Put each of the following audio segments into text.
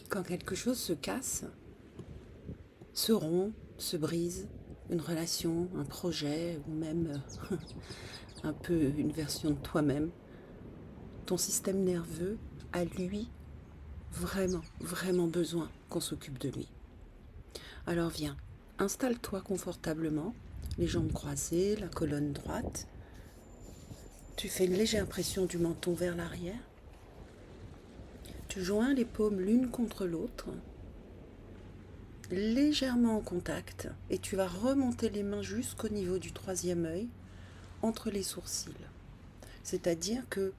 Quand quelque chose se casse, se rompt, se brise, une relation, un projet ou même un peu une version de toi-même, ton système nerveux a lui vraiment besoin qu'on s'occupe de lui. Alors viens, installe-toi confortablement, les jambes croisées, la colonne droite. Tu fais une légère pression du menton vers l'arrière. Tu joins les paumes l'une contre l'autre, légèrement en contact, et tu vas remonter les mains jusqu'au niveau du troisième œil, entre les sourcils. C'est-à-dire que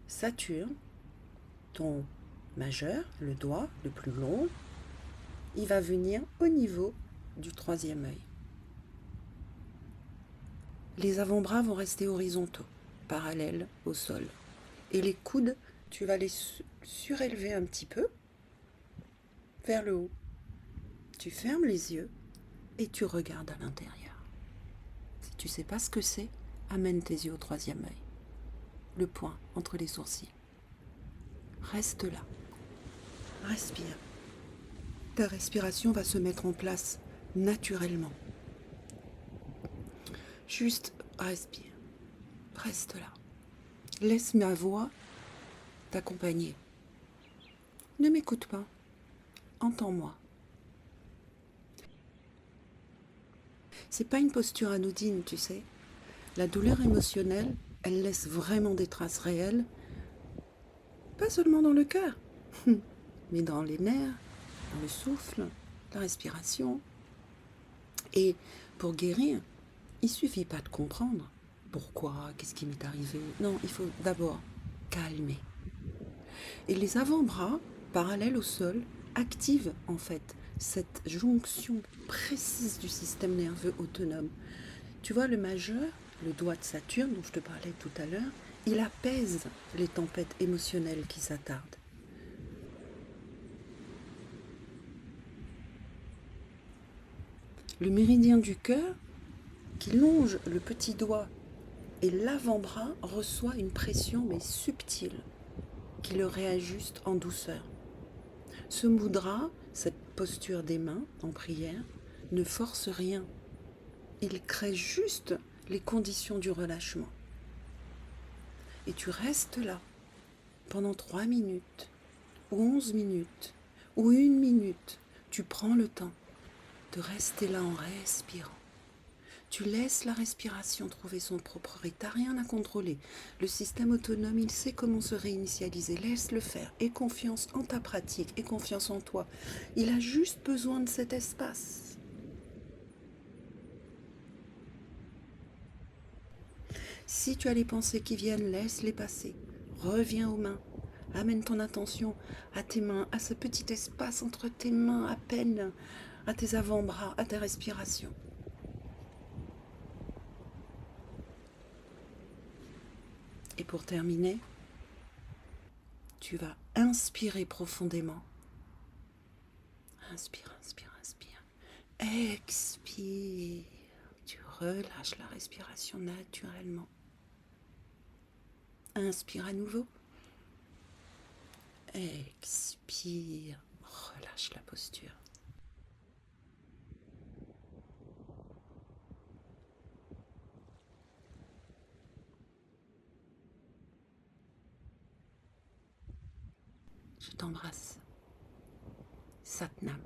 Saturne, ton majeur, le doigt le plus long, il va venir au niveau du troisième œil. Les avant-bras vont rester horizontaux, parallèles au sol. Et les coudes, tu vas les surélever un petit peu vers le haut. Tu fermes les yeux et tu regardes à l'intérieur. Si tu ne sais pas ce que c'est, amène tes yeux au troisième œil. Le point entre les sourcils. Reste là. Respire. Ta respiration va se mettre en place naturellement. Juste respire. Reste là. Laisse ma voix t'accompagner. Ne m'écoute pas. Entends-moi. C'est pas une posture anodine, tu sais. La douleur émotionnelle, elle laisse vraiment des traces réelles, pas seulement dans le cœur, mais dans les nerfs, dans le souffle, la respiration. Et pour guérir, il suffit pas de comprendre pourquoi, qu'est-ce qui m'est arrivé. Non, il faut d'abord calmer. Et les avant-bras, parallèles au sol, activent en fait cette jonction précise du système nerveux autonome. Tu vois, le majeur, le doigt de Saturne dont je te parlais tout à l'heure, il apaise les tempêtes émotionnelles qui s'attardent. Le méridien du cœur, qui longe le petit doigt et l'avant-bras, reçoit une pression mais subtile, qui le réajuste en douceur. Ce mudra, cette posture des mains en prière, ne force rien. Il crée juste les conditions du relâchement. Et tu restes là pendant 3 minutes, ou 11 minutes, ou 1 minute. Tu prends le temps de rester là en respirant. Tu laisses la respiration trouver son propre rythme. Tu n'as rien à contrôler. Le système autonome, il sait comment se réinitialiser. Laisse-le faire. Aie confiance en ta pratique. Aie confiance en toi. Il a juste besoin de cet espace. Si tu as les pensées qui viennent, laisse-les passer. Reviens aux mains. Amène ton attention à tes mains, à ce petit espace entre tes mains à peine, à tes avant-bras, à ta respiration. Et pour terminer, tu vas inspirer profondément. Inspire, inspire, inspire. Expire. Tu relâches la respiration naturellement. Inspire à nouveau. Expire. Relâche la posture. Je t'embrasse. Satnam.